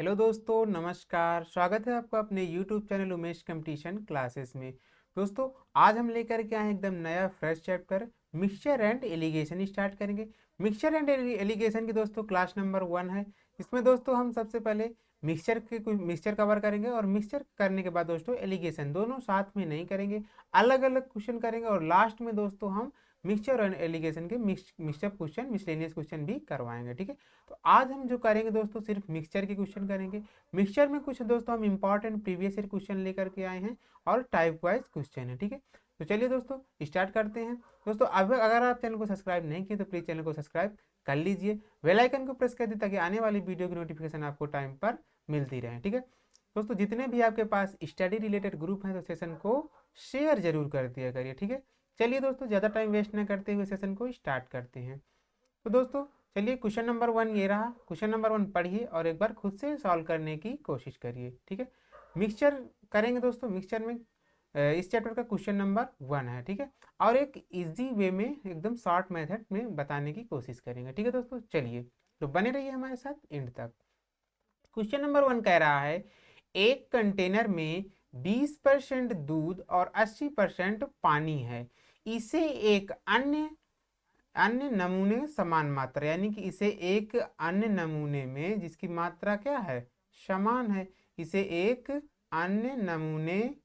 Hello दोस्तों, नमस्कार। स्वागत है आपका अपने YouTube channel Umesh competition classes में। दोस्तों, आज हम लेकर के आए हैं एकदम नया fresh chapter mixture and allegation start करेंगे। मिक्सचर एंड एलिगेशन की दोस्तों क्लास नंबर 1 है। इसमें दोस्तों हम सबसे पहले मिक्सचर के कुछ मिक्सचर कवर करेंगे और मिक्सचर करने के बाद दोस्तों एलिगेशन दोनों साथ में नहीं करेंगे, अलग अलग क्वेश्चन करेंगे और लास्ट में दोस्तों हम मिक्सचर और एलिगेशन के मिक्सचर क्वेश्चन मिसलेनियस क्वेश्चन भी करवाएंगे। ठीक है, तो आज हम जो करेंगे दोस्तों सिर्फ मिक्सचर के क्वेश्चन करेंगे। मिक्सचर में कुछ दोस्तों हम इंपॉर्टेंट प्रीवियस ईयर क्वेश्चन लेकर के आए हैं और टाइप वाइज क्वेश्चन है। ठीक है, तो चलिए दोस्तों स्टार्ट करते हैं। दोस्तों अब अगर आप चैनल को सब्सक्राइब नहीं किए तो प्लीज़ चैनल को सब्सक्राइब कर लीजिए, बेल आइकन को प्रेस कर दीजिए ताकि आने वाली वीडियो की नोटिफिकेशन आपको टाइम पर मिलती रहे। ठीक है दोस्तों, जितने भी आपके पास स्टडी रिलेटेड ग्रुप हैं तो सेशन को शेयर जरूर कर दिया करिए। ठीक है, चलिए दोस्तों ज़्यादा टाइम वेस्ट न करते हुए सेशन को स्टार्ट करते हैं। तो दोस्तों चलिए क्वेश्चन नंबर 1 ये रहा। क्वेश्चन नंबर 1 पढ़िए और एक बार खुद से सॉल्व करने की कोशिश करिए। ठीक है, मिक्सचर करेंगे दोस्तों। मिक्सचर में इस चैप्टर का क्वेश्चन नंबर 1 है। ठीक है, और एक इजी वे में एकदम शॉर्ट मेथड में बताने की कोशिश करेंगे। ठीक है दोस्तों, चलिए तो बने रहिए हमारे साथ एंड तक। क्वेश्चन नंबर 1 कह रहा है एक कंटेनर में 20% दूध और 80% पानी है। इसे एक अन्य अन्य नमूने समान मात्रा, यानी कि इसे एक अन्य नमूने में जिसकी मात्रा क्या है, समान है, इसे एक अन्य नमूने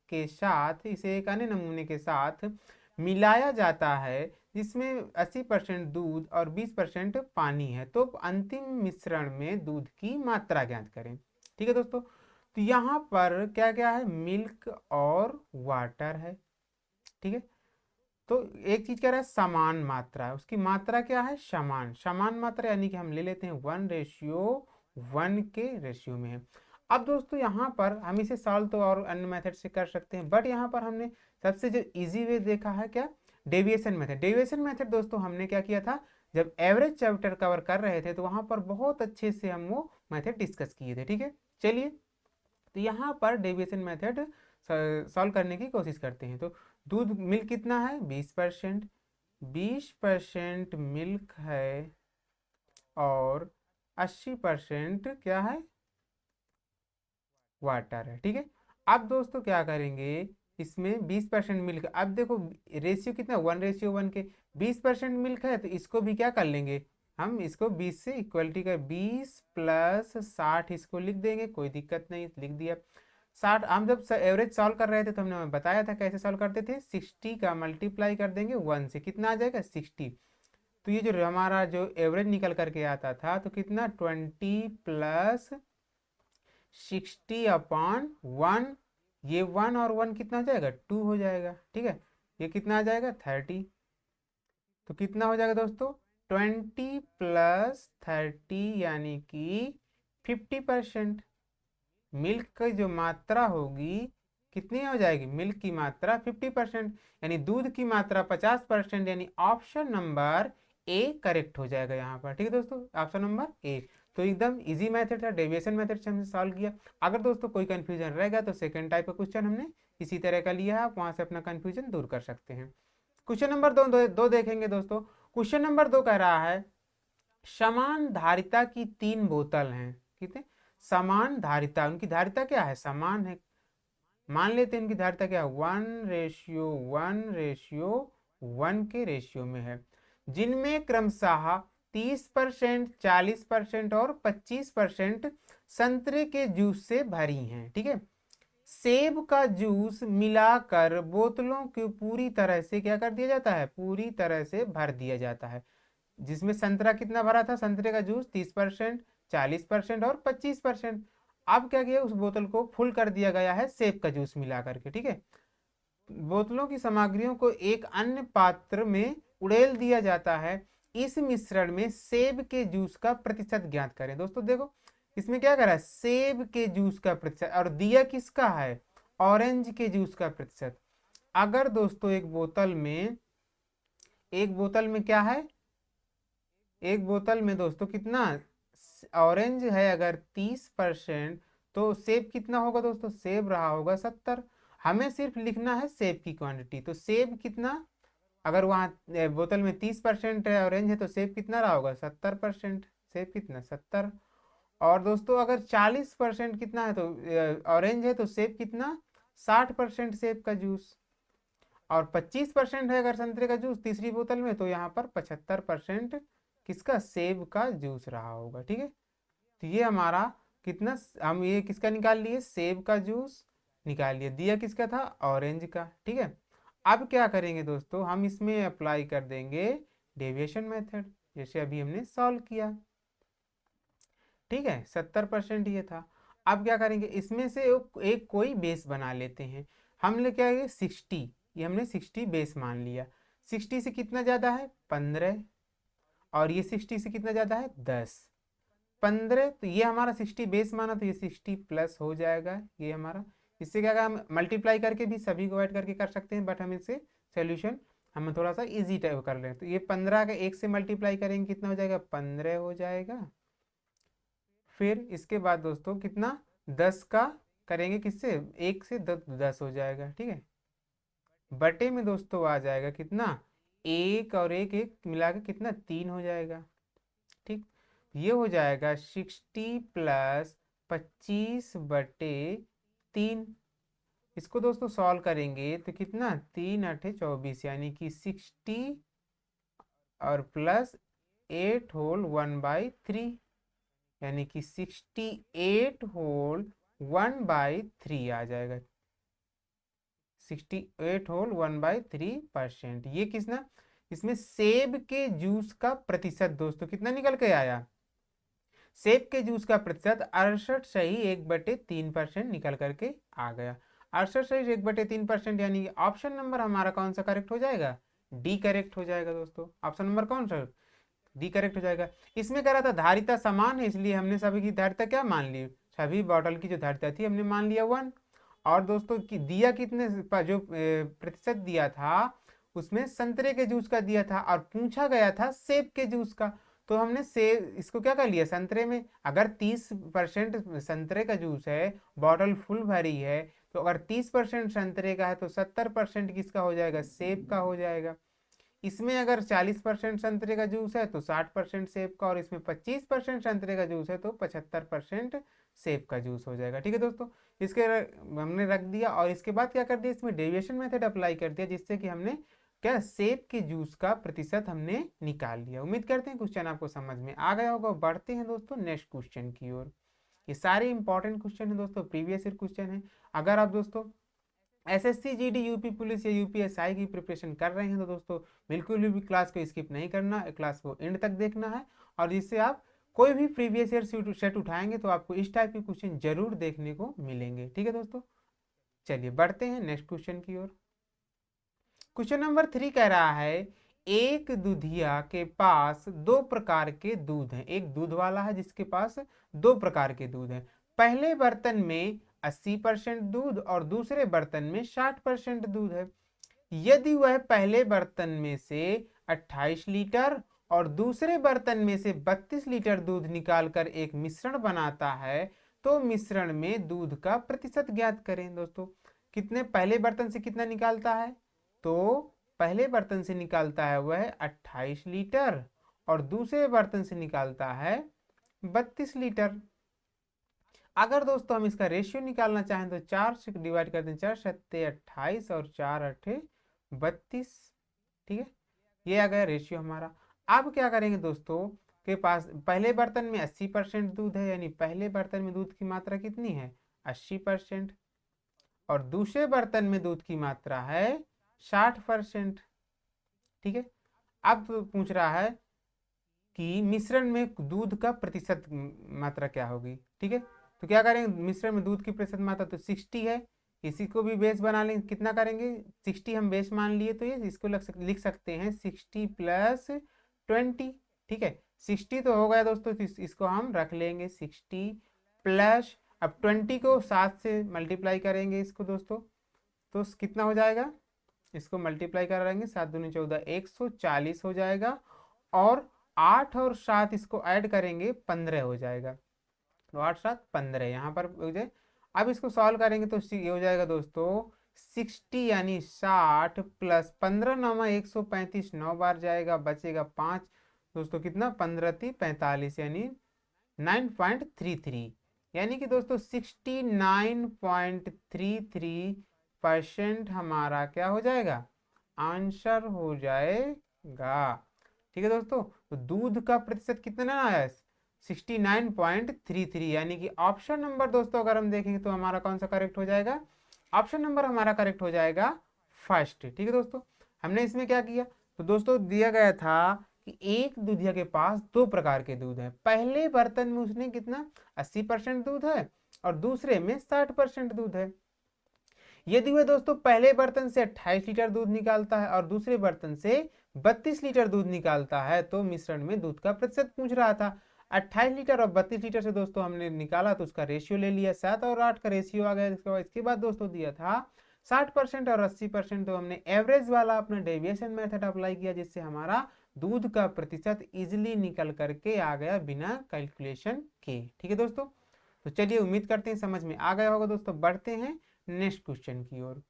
के साथ मिलाया जाता है जिसमें 80% दूध और 20% पानी है, तो अंतिम मिश्रण में दूध की मात्रा ज्ञात करें। ठीक है दोस्तों, तो यहाँ पर क्या क्या है, मिल्क और वाटर है। ठीक है, तो एक चीज कह रहा है समान मात्रा है, उसकी मात्रा क्या है, समान। समान मात्रा यानी कि हम ले लेते हैं 1:1 के रेशियो में है। अब दोस्तों यहाँ पर हम इसे सॉल्व तो और अन्य मेथड से कर सकते हैं, बट यहाँ पर हमने सबसे जो इजी वे देखा है क्या, डेविएशन मेथड। डेविएशन मेथड दोस्तों हमने क्या किया था, जब एवरेज चैप्टर कवर कर रहे थे तो वहां पर बहुत अच्छे से हम वो मेथड डिस्कस किए थे। ठीक है, चलिए तो यहाँ पर डेविएशन मेथड सॉल्व करने की कोशिश करते हैं। तो दूध मिल्क कितना है, 20%। 20% मिल्क है और 80% क्या है, वाटर है। ठीक है, अब दोस्तों क्या करेंगे, इसमें 20% मिल्क, अब देखो रेशियो कितना, 1:1 के। 20% मिल्क है तो इसको भी क्या कर लेंगे, हम इसको 20 से इक्वलिटी का 20 + 60 इसको लिख देंगे, कोई दिक्कत नहीं, लिख दिया। 60 हम जब एवरेज सॉल्व कर रहे थे तो हमने बताया था कैसे सॉल्व करते थे, 60 का मल्टीप्लाई कर देंगे 1 से, कितना आ जाएगा 60। तो ये जो हमारा जो एवरेज निकल करके आता था तो कितना 20 + 60/1, ये 1 और 1 कितना हो जाएगा, 2 हो जाएगा। ठीक है, ये कितना आ जाएगा 30। तो कितना हो जाएगा दोस्तों, 20 + 30 यानी कि 50%। मिल्क की जो मात्रा होगी कितनी हो जाएगी, मिल्क की मात्रा 50%, यानी दूध की मात्रा 50%, यानी ऑप्शन नंबर ए करेक्ट हो जाएगा यहाँ पर। ठीक है दोस्तों, ऑप्शन नंबर ए। तो एकदम इजी मेथड था, डेविएशन मेथड से हमने सॉल्व किया। अगर दोस्तों कोई कंफ्यूजन रहेगा तो सेकंड टाइप का क्वेश्चन हमने इसी तरह का लिया है, आप वहां से अपना कंफ्यूजन दूर कर सकते हैं। क्वेश्चन नंबर दो देखेंगे दोस्तों। क्वेश्चन नंबर 2 कह रहा है समान धारिता की 3 बोतल हैं। कितने, समान धारिता, उनकी धारिता क्या है, समान है। मान लेते हैं इनकी धारिता क्या है, 1:1:1 के रेशियो में है, जिनमें क्रमशः 30%, 40% और 25% संतरे के जूस से भरी हैं। ठीक है, सेब का जूस मिलाकर बोतलों को पूरी तरह से क्या कर दिया जाता है, पूरी तरह से भर दिया जाता है, जिसमें संतरा कितना भरा था, संतरे का जूस 30%, 40% और 25%। अब क्या किया, उस बोतल को फुल कर दिया गया है सेब का जूस मिला करके। ठीक है, बोतलों की सामग्रियों को एक अन्य पात्र में उड़ेल दिया जाता है, इस मिश्रण में सेब के जूस का प्रतिशत ज्ञात करें। दोस्तों देखो इसमें क्या करा है, सेब के जूस का प्रतिशत, और दिया किसका है, ऑरेंज के जूस का प्रतिशत। अगर दोस्तों एक बोतल में क्या है, एक बोतल में दोस्तों कितना, ऑरेंज है अगर 30%, तो सेब कितना होगा दोस्तों, सेब रहा होगा 70। हमें सिर्फ लिखना है सेब की क्वांटिटी, तो सेब कितना, अगर वहाँ बोतल में 30% ऑरेंज है तो सेब कितना रहा होगा 70%, सेब कितना 70। और दोस्तों अगर 40% कितना है तो ऑरेंज है तो सेब कितना 60% सेब का जूस। और 25% है अगर संतरे का जूस तीसरी बोतल में, तो यहाँ पर 75% किसका सेब का जूस रहा होगा। ठीक है, तो ये हमारा कितना, हम ये किसका निकाल लिए, सेब का जूस निकाल लिए, दिया किसका था, ऑरेंज का। ठीक है, अब क्या करेंगे दोस्तों, हम इसमें अप्लाई कर देंगे डेविएशन मेथड, जैसे अभी हमने सॉल्व किया। ठीक है, 70% ये था। अब क्या करेंगे, इसमें से एक कोई बेस बना लेते हैं। हमने क्या है 60, ये हमने 60 बेस मान लिया। 60 से कितना ज़्यादा है 15, और ये 60 से कितना ज़्यादा है 10। 15, तो ये हमारा 60 बेस माना, तो ये 60 प्लस हो जाएगा ये हमारा। इससे क्या हम मल्टीप्लाई करके भी सभी को ऐड करके कर सकते हैं, बट हम इससे सोल्यूशन हम थोड़ा सा इजी टाइप कर लें। तो ये 15 का 1 से मल्टीप्लाई करेंगे कितना हो जाएगा, 15 हो जाएगा। फिर इसके बाद दोस्तों कितना 10 का करेंगे किससे, 1 से 10 हो जाएगा। ठीक है, बटे में दोस्तों आ जाएगा कितना, एक और एक एक मिला के कितना 3 हो जाएगा। ठीक, ये हो जाएगा 60 प्लस 25/3। इसको दोस्तों सॉल्व करेंगे तो कितना 3×8 = 24, यानी कि 60 और प्लस 8 होल 1/3, यानी कि 68 होल 1/3 आ जाएगा। 68 होल 1/3%। ये किसना, इसमें सेब के जूस का प्रतिशत दोस्तों कितना निकल के आया, सेब के जूस का प्रतिशत 68.1/3% निकल करके आ गया। 68.1/3%, यानी ऑप्शन नंबर हमारा कौन सा करेक्ट हो जाएगा, डी करेक्ट हो जाएगा दोस्तों। ऑप्शन नंबर कौन सा, डी करेक्ट हो जाएगा। इसमें कह रहा था धारिता समान है, इसलिए हमने सभी की धारिता क्या मान ली, सभी बॉटल की जो धारिता थी हमने मान लिया 1। और दोस्तों दिया कितने जो प्रतिशत दिया था उसमें संतरे के जूस का दिया था, और पूछा गया था सेब के जूस का। तो हमने सेब इसको क्या कर लिया, संतरे में अगर 30% संतरे का जूस है, बॉटल फुल भरी है, तो अगर 30% संतरे का है तो 70% किसका हो जाएगा, सेब का हो जाएगा। इसमें अगर 40% संतरे का जूस है तो 60% सेब का, और इसमें 25% संतरे का जूस है तो 75% सेब का जूस हो जाएगा। ठीक है दोस्तों, इसके हमने रख दिया, और इसके बाद क्या कर दिया, इसमें डेविएशन मेथड अप्लाई कर दिया, जिससे कि हमने क्या सेब के जूस का प्रतिशत हमने निकाल लिया। उम्मीद करते हैं क्वेश्चन आपको समझ में आ गया होगा। बढ़ते हैं दोस्तों नेक्स्ट क्वेश्चन की ओर। ये सारे इंपॉर्टेंट क्वेश्चन है दोस्तों, प्रीवियस ईयर क्वेश्चन है। अगर आप दोस्तों एसएससी जीडी यूपी पुलिस या यूपीएसआई की प्रिपरेशन कर रहे हैं तो दोस्तों बिल्कुल भी क्लास को स्किप नहीं करना, क्लास को एंड तक देखना है। और जिससे आप कोई भी प्रीवियस ईयर सेट उठाएंगे तो आपको इस टाइप के क्वेश्चन जरूर देखने को मिलेंगे। ठीक है दोस्तों, चलिए बढ़ते हैं नेक्स्ट क्वेश्चन की ओर। क्वेश्चन नंबर 3 कह रहा है, एक दूधिया के पास दो प्रकार के दूध हैं। एक दूध वाला है जिसके पास दो प्रकार के दूध हैं। पहले बर्तन में 80% दूध और दूसरे बर्तन में 60% दूध है। यदि वह पहले बर्तन में से 28 लीटर और दूसरे बर्तन में से 32 लीटर दूध निकालकर एक मिश्रण बनाता है, तो मिश्रण में दूध का प्रतिशत ज्ञात करें। दोस्तों कितने, पहले बर्तन से कितना निकालता है, तो पहले बर्तन से निकालता है वह 28 लीटर और दूसरे बर्तन से निकालता है 32 लीटर। अगर दोस्तों हम इसका रेशियो निकालना चाहें तो 4 से डिवाइड कर दें, 4×7=28 और 4×8=32। ठीक है, ये आ गया रेशियो हमारा। अब क्या करेंगे दोस्तों, के पास पहले बर्तन में 80% दूध है, यानी पहले बर्तन में दूध की मात्रा कितनी है 80%, और दूसरे बर्तन में दूध की मात्रा है 60%। ठीक है, अब पूछ रहा है कि मिश्रण में दूध का प्रतिशत मात्रा क्या होगी। ठीक है, तो क्या करेंगे, मिश्रण में दूध की प्रतिशत मात्रा तो 60 है, इसी को भी बेस बना लेंगे। कितना करेंगे, 60 हम बेस मान लिए, तो ये इसको लिख सकते हैं 60 + 20। ठीक है, 60 तो हो गया दोस्तों, तो इसको हम रख लेंगे 60 प्लस, अब 20 को 7 से मल्टीप्लाई करेंगे इसको दोस्तों, तो कितना हो जाएगा, इसको मल्टीप्लाई करेंगे 7 दूनी 14, 140 हो जाएगा। और 8 और 7 इसको ऐड करेंगे 15 हो जाएगा, तो 8 7 15 यहाँ पर हो जाए। अब इसको सॉल्व करेंगे तो ये हो जाएगा दोस्तों 60, यानी 60 प्लस 15 9 135, 9 बार जाएगा, बचेगा 5 दोस्तों, कितना 15 × 45, यानी 9.33, यानी कि दोस्तों 69.33% हमारा क्या हो जाएगा, आंसर हो जाएगा। ठीक है दोस्तों, तो दूध का प्रतिशत कितना आया, 69.33, यानी कि ऑप्शन नंबर दोस्तों अगर हम देखेंगे तो हमारा कौन सा करेक्ट हो जाएगा, ऑप्शन नंबर हमारा करेक्ट हो जाएगा फर्स्ट। ठीक है दोस्तों, हमने इसमें क्या किया, तो दोस्तों दिया गया था कि एक दूधिया के पास दो प्रकार के दूध है, पहले बर्तन में उसने कितना 80% दूध है और दूसरे में 60% दूध है। यदि वह दोस्तों पहले बर्तन से 28 लीटर दूध निकालता है और दूसरे बर्तन से 32 लीटर दूध निकालता है, तो मिश्रण में दूध का प्रतिशत पूछ रहा था। 28 लीटर और 32 लीटर से दोस्तों हमने निकाला तो उसका रेशियो ले लिया, 7 और 8 का रेशियो आ गया। इसके बाद दोस्तों दिया था 60% और 80%, तो हमने एवरेज वाला अपना डेविएशन मेथड अप्लाई किया, जिससे हमारा दूध का प्रतिशत इजिली निकल करके आ गया बिना कैलकुलेशन के। ठीक है दोस्तों, तो चलिए उम्मीद करते हैं समझ में आ गया होगा दोस्तों। बढ़ते हैं नेक्स्ट क्वेश्चन की ओर।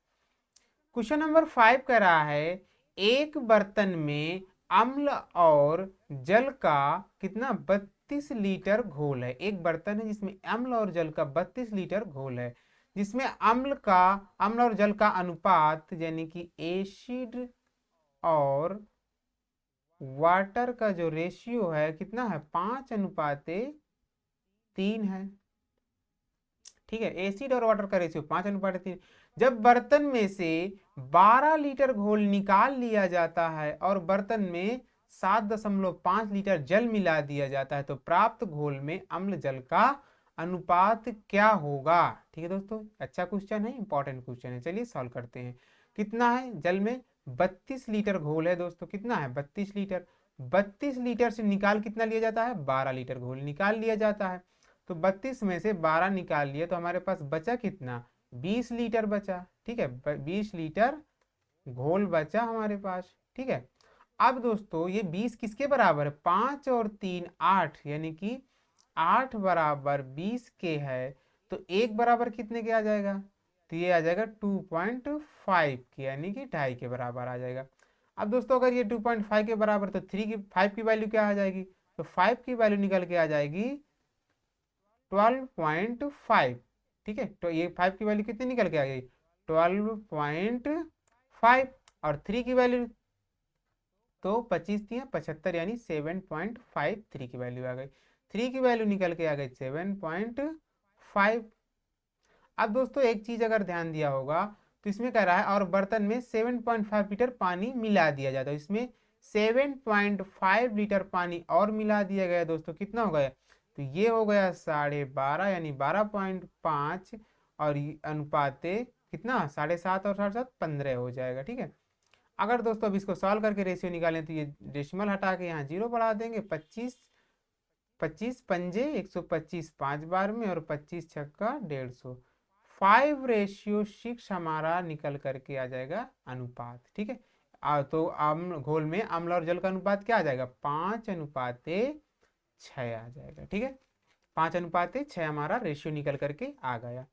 क्वेश्चन नंबर 5 कह रहा है, एक बर्तन में अम्ल और जल का कितना 32 लीटर घोल है। एक बर्तन है जिसमें अम्ल और जल का 32 लीटर घोल है, जिसमें अम्ल और जल का अनुपात यानी कि एसिड और वाटर का जो रेशियो है कितना है, 5:3 है। ठीक है, एसिड और वाटर का रेशियो 5:3। जब बर्तन में से 12 लीटर घोल निकाल लिया जाता है और बर्तन में 7.5 लीटर जल मिला दिया जाता है, तो प्राप्त घोल में अम्ल जल का अनुपात क्या होगा। ठीक है दोस्तों, अच्छा क्वेश्चन है, इंपॉर्टेंट क्वेश्चन है। चलिए सॉल्व करते हैं। कितना है जल में, 32 लीटर घोल है दोस्तों, कितना है 32 लीटर। 32 लीटर से निकाल कितना लिया जाता है, 12 लीटर घोल निकाल लिया जाता है। तो 32 में से 12 निकाल लिए तो हमारे पास बचा कितना, 20 लीटर बचा। ठीक है, 20 लीटर घोल बचा हमारे पास। ठीक है, अब दोस्तों ये 20 किसके बराबर है, 5 और 3 8, यानी कि 8 बराबर 20 के है, तो एक बराबर कितने के आ जाएगा, तो ये आ जाएगा 2.5 के, यानी कि 2.5 के बराबर आ जाएगा। अब दोस्तों अगर ये 2.5 के बराबर, तो 5 की वैल्यू क्या आ जाएगी, तो 5 की वैल्यू निकल के आ जाएगी 12.5। ठीक है, तो ये 5 की वैल्यू कितनी निकल के आ गई, 12.5, और 3 की वैल्यू तो 25×3 = 75, यानी 7.53 की वैल्यू आ गई। 3 की वैल्यू निकल के आ गई 7.5। अब दोस्तों एक चीज अगर ध्यान दिया होगा तो इसमें कह रहा है और बर्तन में 7.5 लीटर पानी मिला दिया जाता है, इसमें 7.5 लीटर पानी और मिला दिया गया दोस्तों, कितना हो गया, तो ये हो गया 12.5, यानी 12.5, और अनुपाते कितना 7.5 और 7.5 15 हो जाएगा। ठीक है, अगर दोस्तों अब इसको सॉल्व करके रेशियो निकालें तो ये डेसिमल हटा के यहाँ 0 बढ़ा देंगे, 25 25 पंजे 125 5 बार में, और 25 छक्का 150, 5:6 हमारा निकल करके आ जाएगा अनुपात। ठीक है, तो अम्ल घोल में अम्ल और जल का अनुपात क्या आ जाएगा, 5:6 आ जाएगा। ठीक है, 5:6 हमारा रेशियो निकल करके आ गया।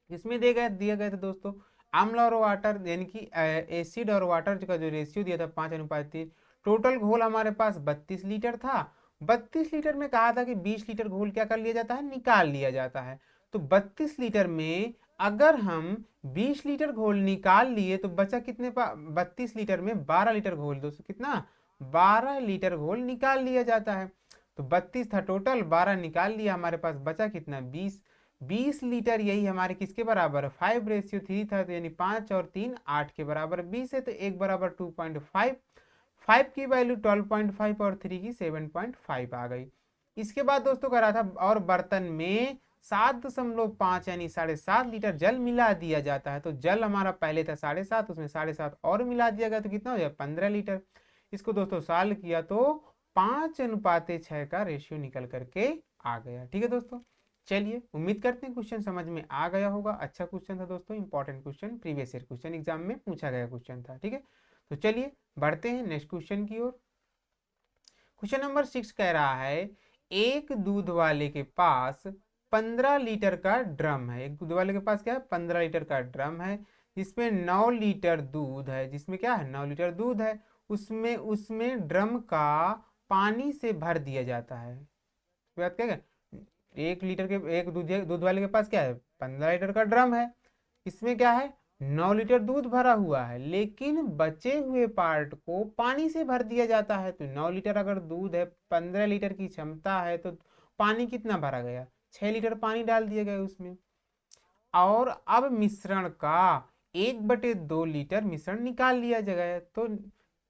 इसमें दिया गया था दोस्तों अम्ल और वाटर, यानी कि एसिड और वाटर का जो रेशियो दिया था 5:3। टोटल घोल हमारे पास 32 लीटर था। 32 लीटर में कहा था कि 20 लीटर घोल क्या कर लिया जाता है, निकाल लिया जाता है। तो 32 लीटर में अगर हम 20 लीटर घोल निकाल लिए तो बचा कितने, 32 लीटर में 12 लीटर घोल, दोस्तों कितना 12 लीटर घोल निकाल लिया जाता है। तो 32 था टोटल, 12 निकाल लिया, हमारे पास बचा कितना 20। 20 लीटर यही हमारे किसके बराबर है, 5:3 था, तो यानी 5 और 3 8 के बराबर 20 है, तो एक बराबर 2.5। 5 की वैल्यू 12.5 और 3 की 7.5 आ गई। इसके बाद दोस्तों कह रहा था और बर्तन में 7.5 यानी 7.5 लीटर जल मिला दिया जाता है, तो जल हमारा पहले था 7.5, उसमें 7.5 और मिला दिया गया, तो कितना हो जाए 15 लीटर। इसको दोस्तों सॉल्व किया तो 5:6 का रेशियो निकल करके आ गया। ठीक है दोस्तों, चलिए उम्मीद करते हैं क्वेश्चन समझ में आ गया होगा। अच्छा क्वेश्चन था दोस्तों, important question, previous year question exam में पूछा गया क्वेश्चन था। ठीक है, तो चलिए बढ़ते हैं नेक्स्ट क्वेश्चन की ओर। क्वेश्चन नंबर 6 कह रहा है, एक दूध वाले के पास 15 लीटर का ड्रम है। एक दूध वाले के पास क्या है, 15 लीटर का ड्रम है, जिसमें 9 लीटर दूध है, जिसमें क्या है 9 लीटर दूध है, उसमें उसमें ड्रम का पानी से भर दिया जाता है। बात क्या है, एक लीटर के एक दूध वाले के पास क्या है, 15 लीटर का ड्रम है, इसमें क्या है 9 लीटर दूध भरा हुआ है, लेकिन बचे हुए पार्ट को पानी से भर दिया जाता है। तो 9 लीटर अगर दूध है, 15 लीटर की क्षमता है, तो पानी कितना भरा गया, 6 लीटर पानी डाल दिया गया उसमें। और अब मिश्रण का 1/2 लीटर मिश्रण निकाल लिया जाएगा। तो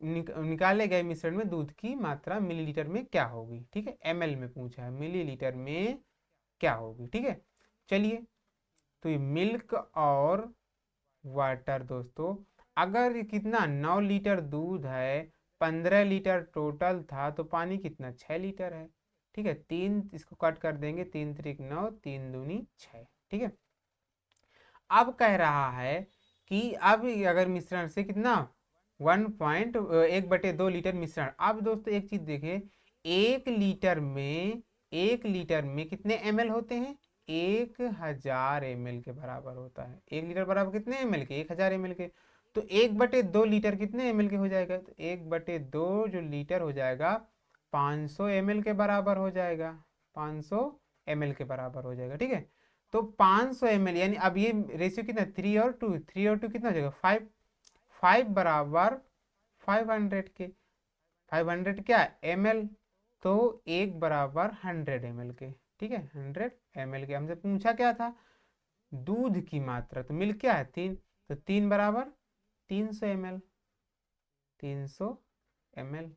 निकाले गए मिश्रण में दूध की मात्रा मिलीलीटर में क्या होगी, ठीक है, एमएल में पूछा है, मिलीलीटर में क्या होगी, ठीक है। चलिए, तो ये मिल्क और वाटर दोस्तों, अगर ये कितना 9 लीटर दूध है, 15 लीटर टोटल था, तो पानी कितना 6 लीटर है, ठीक है। तीन इसको कट कर देंगे, 3 3 9, 3 दूनी 6, ठीक है। अब कह रहा है कि अब अगर मिश्रण से कितना 1/2 लीटर मिश्रण। अब दोस्तों एक चीज देखें, 1 लीटर में कितने एमएल होते हैं, 1000 ml के बराबर होता है। 1 लीटर बराबर कितने एमएल के, 1000 ml के। तो 1/2 लीटर कितने एमएल के हो जाएगा, तो 1/2 जो लीटर हो जाएगा 500 ml के बराबर हो जाएगा, 500 ml के बराबर हो जाएगा, ठीक है। तो 500 ml, यानी अब ये रेशियो कितना, 3 और 2 कितना हो जाएगा 5, 5 बराबर 500 के, 500 क्या ml, तो 1 बराबर 100 ml के, ठीक है, 100 ml के। हमसे पूछा क्या था, दूध की मात्रा, तो मिल्क क्या है 3, तो 3 बराबर 300 ml, 300 ml।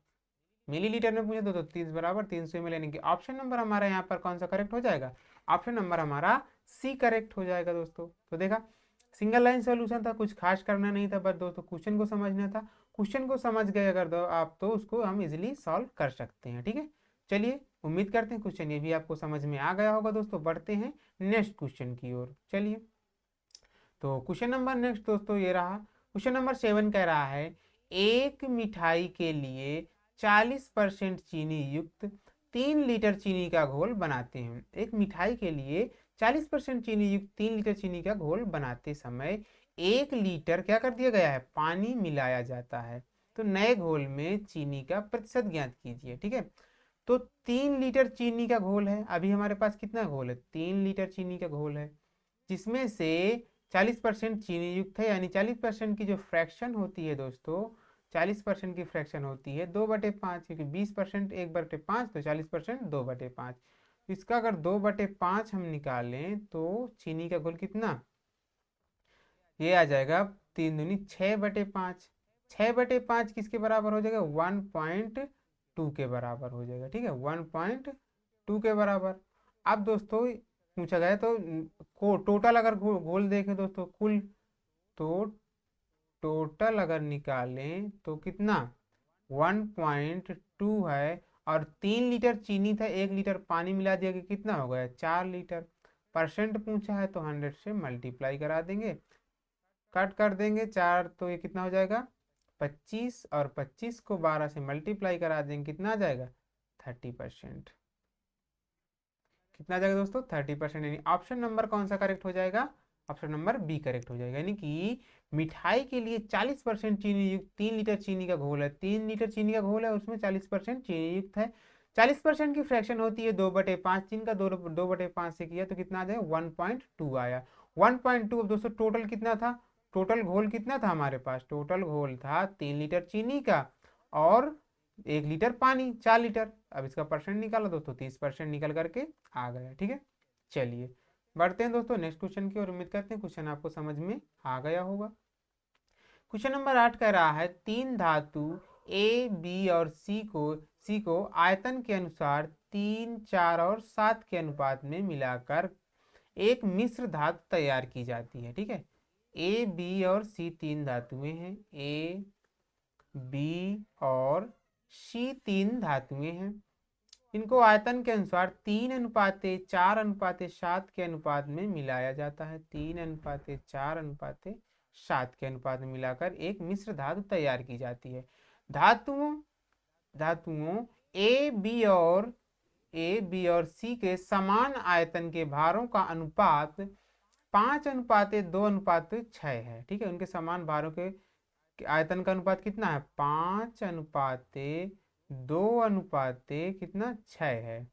मिलीलीटर में पूछे तो 30 बराबर 300 ml, यानी कि ऑप्शन नंबर हमारा यहाँ पर कौन सा करेक्ट हो जाएगा, ऑप्शन नंबर हमारा सी करेक्ट हो जाएगा दोस्तों। तो देखा, सिंगल लाइन सॉल्यूशन था, कुछ खास करना नहीं था, बस दोस्तों क्वेश्चन को समझना था। क्वेश्चन को समझ गए अगर दो आप, तो उसको हम इजिली सॉल्व कर सकते हैं, ठीक है। चलिए, उम्मीद करते हैं क्वेश्चन ये भी आपको समझ में आ गया होगा दोस्तों। बढ़ते हैं नेक्स्ट क्वेश्चन की ओर, चलिए। तो क्वेश्चन नंबर नेक्स्ट दोस्तों ये रहा, क्वेश्चन नंबर 7 कह रहा है, एक मिठाई के लिए 40% चीनी युक्त 3 लीटर चीनी का घोल बनाते हैं। एक मिठाई के लिए 40% चीनी युक्त 3 लीटर चीनी का घोल बनाते समय 1 लीटर क्या कर दिया गया है, पानी मिलाया जाता है। तो नए घोल में चीनी का प्रतिशत ज्ञात कीजिए, ठीक है। तो 3 लीटर चीनी का घोल है, अभी हमारे पास कितना घोल है, 3 लीटर चीनी का घोल है, जिसमें से 40% चीनी युक्त है, यानी 40% की जो फ्रैक्शन होती है दोस्तों, 40% की फ्रैक्शन होती है 2/5, क्योंकि 20% 1/5, तो 40% 2/5। इसका अगर 2/5 हम निकालें तो चीनी का घोल कितना, ये आ जाएगा 3 दूनी 6/5। 6/5 किसके बराबर हो जाएगा, 1.2 के बराबर हो जाएगा, ठीक है, 1.2 के बराबर। अब दोस्तों पूछा गया तो को टोटल अगर घोल देखें दोस्तों, कुल तो टोटल अगर निकालें तो कितना 1.2 है, और 3 लीटर चीनी था, 1 लीटर पानी मिला दिया कि कितना हो गया 4 लीटर। परसेंट पूछा है तो 100 से मल्टीप्लाई करा देंगे, कट कर देंगे 4, तो ये कितना हो जाएगा 25, और 25 को 12 से मल्टीप्लाई करा देंगे, कितना आ जाएगा 30%। कितना आ जाएगा दोस्तों 30%, यानी ऑप्शन नंबर कौन सा करेक्ट हो जाएगा, ऑप्शन नंबर बी करेक्ट हो जाएगा। यानी कि मिठाई के लिए 40% चीनी युक्त 3 लीटर चीनी का घोल है, 3 लीटर चीनी का घोल है, उसमें 40% चीनी युक्त है, 40% की फ्रैक्शन होती है 2/5, चीन का 2/5 से किया तो कितना आ जाएगा 1.2 आया, 1.2। अब दोस्तों टोटल कितना था, टोटल घोल कितना था हमारे पास, टोटल घोल था 3 लीटर चीनी का और 1 लीटर पानी 4 लीटर। अब इसका परसेंट निकालो दोस्तों, 30% निकल करके आ गया, ठीक है। चलिए, बढ़ते हैं दोस्तों नेक्स्ट क्वेश्चन की और उम्मीद करते हैं क्वेश्चन आपको समझ में आ गया होगा। क्वेश्चन नंबर 8 कह रहा है, तीन धातु ए बी और सी को आयतन के अनुसार 3 4 और 7 के अनुपात में मिलाकर एक मिश्र धातु तैयार की जाती है, ठीक है। ए बी और सी तीन धातुएं हैं, ए बी और सी तीन धातुएं हैं, इनको आयतन के अनुसार 3:4:7 के अनुपात में मिलाया जाता है, 3:4:7 के अनुपात में मिलाकर एक मिश्र धातु तैयार की जाती है। धातुओं धातुओं ए बी और सी के समान आयतन के भारों का अनुपात 5:2:6 है, ठीक है। उनके समान भारों के आयतन का अनुपात कितना है, 5:2:6 है।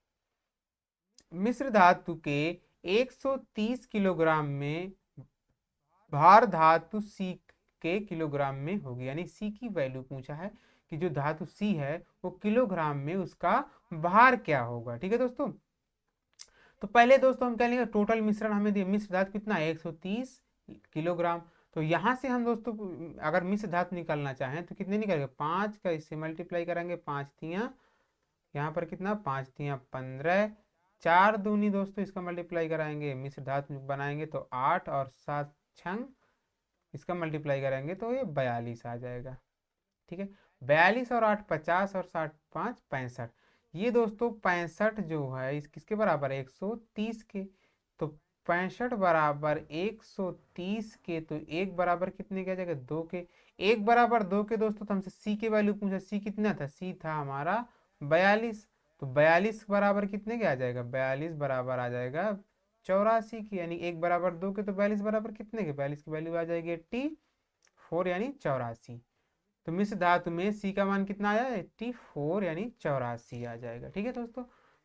मिश्र धातु के 130 किलोग्राम में भार धातु सी के किलोग्राम में होगी, यानी सी की वैल्यू पूछा है कि जो धातु सी है वो किलोग्राम में उसका भार क्या होगा। ठीक है दोस्तों, तो पहले दोस्तों हम कह लेंगे टोटल मिश्रण हमें दिया, मिश्र धातु कितना है 130 किलोग्राम। तो यहाँ से हम दोस्तों अगर मिश्र धातु निकालना चाहें तो कितने निकलेंगे, 5 का इससे मल्टीप्लाई करेंगे, 5 तियाँ, यहाँ पर कितना 5 तियाँ 15, 4 दूनी दोस्तों इसका मल्टीप्लाई कराएंगे, मिश्र धातु बनाएंगे तो 8 और 7 छंग इसका मल्टीप्लाई करेंगे तो ये 42 आ जाएगा। ठीक है, 42 और 8 50 और 60 5 65, ये दोस्तों 65 जो है इस किसके बराबर है 130 के। तो 65 बराबर 130 के, तो एक बराबर कितने के आ जाएगा 2 के। एक बराबर 2 के दोस्तों, तो हमसे सी के वैल्यू पूछा, सी कितना था, सी था हमारा 42। तो 42 बराबर कितने के आ जाएगा, 42 बराबर आ जाएगा 84 की, यानी एक बराबर 2 के, तो 42 बराबर कितने के, 42 की वैल्यू आ जाएगी 84 यानी 84। तो मिश्र धातु में सी का मान कितना आया 84 यानी 84 आ जाएगा। ठीक है दोस्तों,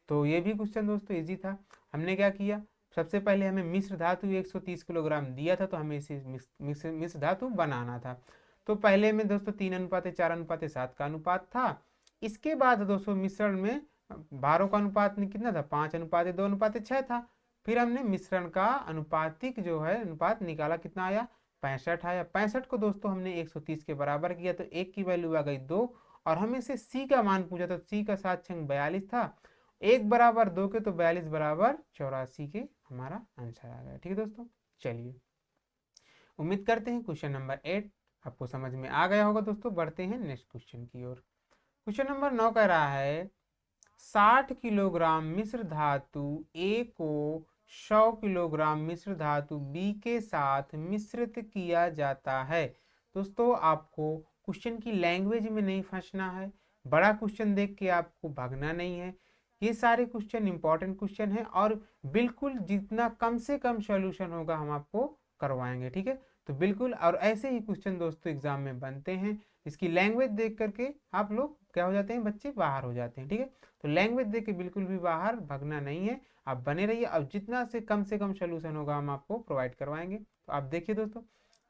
तो ये भी क्वेश्चन दोस्तों इजी था। हमने क्या किया, सबसे पहले हमें मिश्र धातु 130 किलोग्राम दिया था, तो हमें इसे मिश्र धातु बनाना था। तो पहले में दोस्तों 3:4:7 का अनुपात था। इसके बाद दोस्तों मिश्रण में भारों का अनुपात कितना था, 5:2:6 था। फिर हमने मिश्रण का अनुपातिक जो है अनुपात निकाला, कितना आया 65 आया। 65 को दोस्तों हमने 130 के बराबर किया, तो एक की वैल्यू आ गई 2, और हमें से सी का मान पूछा, तो सी का 7×6 42 था, एक बराबर 2 के, तो 42 बराबर 84 के हमारा आंसर आ गया। ठीक है दोस्तों, चलिए उम्मीद करते हैं क्वेश्चन नंबर 8 आपको समझ में आ गया होगा। दोस्तों बढ़ते हैं नेक्स्ट क्वेश्चन की ओर। क्वेश्चन नंबर 9 कह रहा है 60 किलोग्राम मिश्र धातु ए को 100 किलोग्राम मिश्र धातु बी के साथ मिश्रित किया जाता है। दोस्तों आपको क्वेश्चन की लैंग्वेज में नहीं फंसना है, बड़ा क्वेश्चन देख के आपको भागना नहीं है। ये सारे क्वेश्चन इंपॉर्टेंट क्वेश्चन है, और बिल्कुल जितना कम से कम सॉल्यूशन होगा हम आपको करवाएंगे। ठीक है, तो बिल्कुल, और ऐसे ही क्वेश्चन दोस्तों एग्जाम में बनते हैं। इसकी लैंग्वेज देख करके आप लोग क्या हो जाते हैं, बच्चे बाहर हो जाते हैं। ठीक है, तो लैंग्वेज देख के बिल्कुल भी बाहर भागना नहीं है, आप बने रहिए, अब जितना से कम सोल्यूशन होगा हम आपको प्रोवाइड करवाएंगे। तो आप देखिए दोस्तों,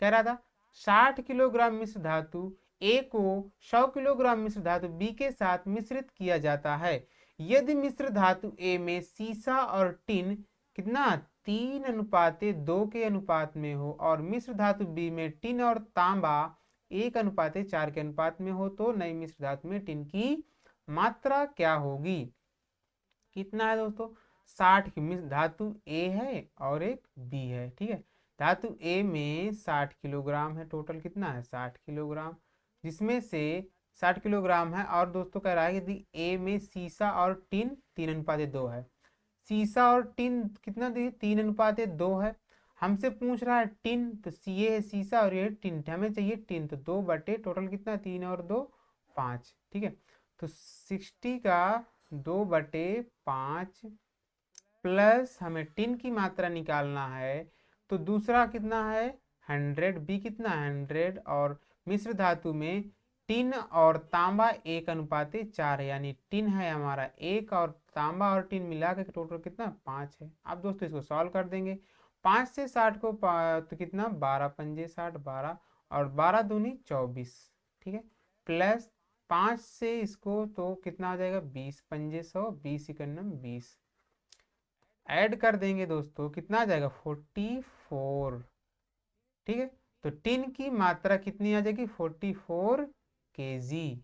कह रहा था 60 किलोग्राम मिश्र धातु ए को 100 किलोग्राम मिश्र धातु बी के साथ मिश्रित किया जाता है। यदि मिश्र धातु ए में सीसा और टिन कितना 3:2 के अनुपात में हो, और मिश्र धातु बी में टिन और तांबा 1:4 के अनुपात में हो, तो नई मिश्र धातु में टिन की मात्रा क्या होगी। कितना है दोस्तों, 60 की धातु ए है और एक बी है। ठीक है, धातु ए में 60 किलोग्राम है, टोटल कितना है 60 किलोग्राम, जिसमें से 60 किलोग्राम है, और दोस्तों कह रहा है कि ए में सीसा और टिन 3:2 है। सीसा और टिन कितना दी 3:2 है। हमसे पूछ रहा है टिन, तो ये है सीसा और ये टिन, हमें चाहिए टिन, तो 2 बटे टोटल कितना 3 और 2 5। ठीक है, तो 60 का 2/5 प्लस हमें टिन की मात्रा निकालना है, तो दूसरा कितना है 100, बी कितना 100, और मिश्र धातु में टिन और तांबा 1:4 है, यानी टिन है हमारा 1 और तांबा और टिन मिला के टोटल कितना 5 है। अब दोस्तों इसको सॉल्व कर देंगे, 5 से 60 को तो कितना 12×5 = 60 12, और 12 दूनी 24। ठीक है, प्लस 5 से इसको तो कितना आ जाएगा 20×5 = 100, 20×1 = 20, ऐड कर देंगे दोस्तों कितना आ जाएगा 44। ठीक है, तो टिन की मात्रा कितनी आ जाएगी 44 kg,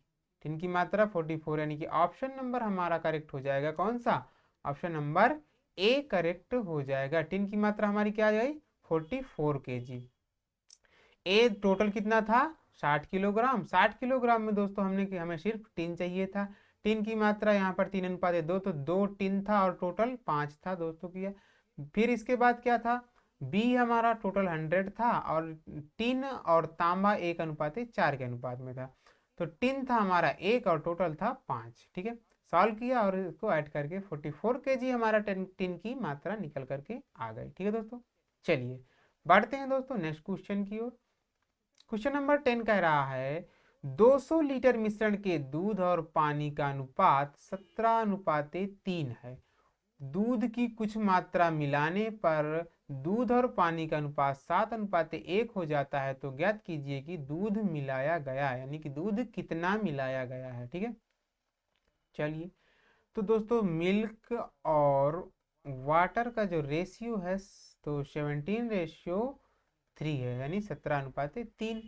टिन की मात्रा 44, यानी कि ऑप्शन नंबर हमारा करेक्ट हो जाएगा, कौन सा, ऑप्शन नंबर ए करेक्ट हो जाएगा। टिन की मात्रा हमारी क्या आ जाएगी 44 kg। ए टोटल कितना था 60 किलोग्राम, 60 किलोग्राम में दोस्तों हमें सिर्फ टिन चाहिए था। टिन की मात्रा यहाँ पर 3:2, तो 2 टिन था और टोटल 5 था दोस्तों किया। फिर इसके बाद क्या था, बी हमारा टोटल 100 था, और टिन और तांबा 1:4 के अनुपात में था, तो टिन था हमारा 1 और टोटल था 5। ठीक है, सॉल्व किया और इसको ऐड करके 44 kg हमारा टिन की मात्रा निकल करके आ गई। ठीक है दोस्तों, चलिए बढ़ते हैं दोस्तों नेक्स्ट क्वेश्चन की ओर। क्वेश्चन नंबर 10 कह रहा है 200 लीटर मिश्रण के दूध और पानी का अनुपात 17:3 है। दूध की कुछ मात्रा मिलाने पर दूध और पानी का अनुपात 7:1 हो जाता है, तो ज्ञात कीजिए कि दूध मिलाया गया है, यानी कि दूध कितना मिलाया गया है। ठीक है, चलिए। तो दोस्तों मिल्क और वाटर का जो रेशियो है तो 17:3 है, यानी 17:3।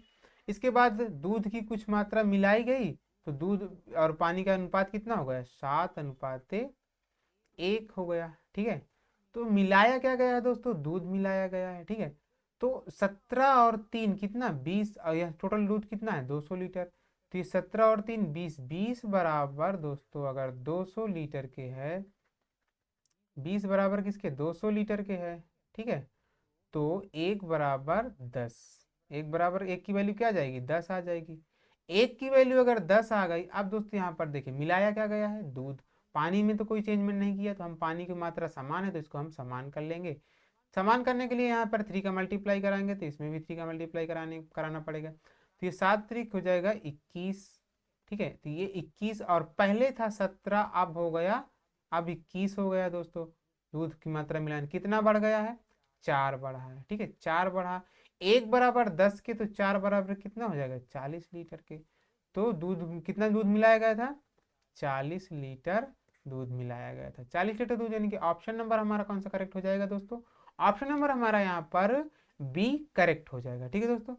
इसके बाद दूध की कुछ मात्रा मिलाई गई, तो दूध और पानी का अनुपात कितना हो गया, 7:1 हो गया। ठीक है, तो मिलाया क्या गया है दोस्तों, दूध मिलाया गया है। ठीक है, तो 17 और 3 कितना, 20, और यह टोटल दूध कितना है, 200 लीटर। तो ये 17 और 3 20, 20 बराबर दोस्तों अगर 200 लीटर के है, 20 बराबर किसके, 200 लीटर के है। ठीक है, तो 1 बराबर 10, 1 बराबर 1 की वैल्यू क्या आ जाएगी, 10 आ जाएगी। 1 की वैल्यू अगर 10 आ गई, अब दोस्तों यहाँ पर देखिए मिलाया क्या गया है, दूध। पानी में तो कोई चेंजमेंट नहीं किया, तो हम पानी की मात्रा समान है तो इसको हम समान कर लेंगे। समान करने के लिए यहाँ पर 3 का मल्टीप्लाई कराएंगे, तो इसमें भी 3 का मल्टीप्लाई कराना पड़ेगा। तो ये 7 3 हो जाएगा 21। ठीक है, तो ये 21 और पहले था 17, अब हो गया, अब 21 हो गया दोस्तों। दूध की मात्रा मिलान कितना बढ़ गया है, 4 बढ़ा है। ठीक है, 4 बढ़ा, 1 बराबर 10 के, तो 4 बराबर कितना हो जाएगा, 40 लीटर के। तो दूध कितना दूध मिलाया गया था, 40 लीटर दूध मिलाया गया था। 40 लीटर दूध, यानी कि ऑप्शन नंबर हमारा कौन सा करेक्ट हो जाएगा दोस्तों, ऑप्शन नंबर हमारा यहाँ पर बी करेक्ट हो जाएगा। ठीक है दोस्तों,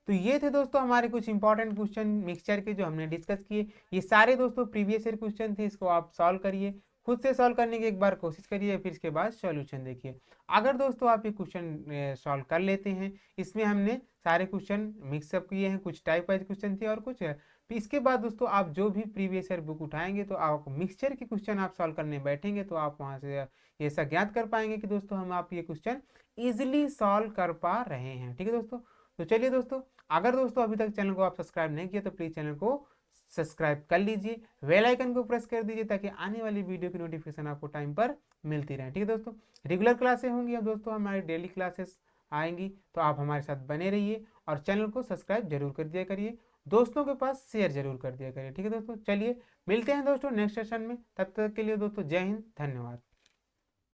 तो ये थे दोस्तों हमारे कुछ इंपॉर्टेंट क्वेश्चन मिक्सचर के जो हमने डिस्कस किए। ये सारे दोस्तों प्रीवियस ईयर क्वेश्चन थे, इसको आप सॉल्व करिए, खुद से सॉल्व करने की एक बार कोशिश करिए, फिर इसके बाद सॉल्यूशन देखिए। अगर दोस्तों आप ये क्वेश्चन सॉल्व कर लेते हैं, इसमें हमने सारे क्वेश्चन मिक्सअप किए हैं, कुछ टाइप वाइज क्वेश्चन थे और कुछ है, फिर इसके बाद दोस्तों आप जो भी प्रीवियस ईयर बुक उठाएंगे, तो आप मिक्सचर के क्वेश्चन आप सॉल्व करने बैठेंगे, तो आप वहाँ से ऐसा ज्ञात कर पाएंगे कि दोस्तों हम आप ये क्वेश्चन ईजिली सॉल्व कर पा रहे हैं। ठीक है दोस्तों, तो चलिए दोस्तों, अगर दोस्तों अभी तक चैनल को आप सब्सक्राइब नहीं किया, तो प्लीज़ चैनल को सब्सक्राइब कर लीजिए, बेल आइकन को प्रेस कर दीजिए, ताकि आने वाली वीडियो की नोटिफिकेशन आपको टाइम पर मिलती रहे। ठीक है दोस्तों, रेगुलर क्लासें होंगी अब दोस्तों, हमारी डेली क्लासेस आएंगी, तो आप हमारे साथ बने रहिए और चैनल को सब्सक्राइब जरूर कर दिया करिए, दोस्तों के पास शेयर जरूर कर दिया करिए। ठीक है दोस्तों, चलिए मिलते हैं दोस्तों नेक्स्ट सेशन में, तब तक के लिए दोस्तों जय हिंद, धन्यवाद।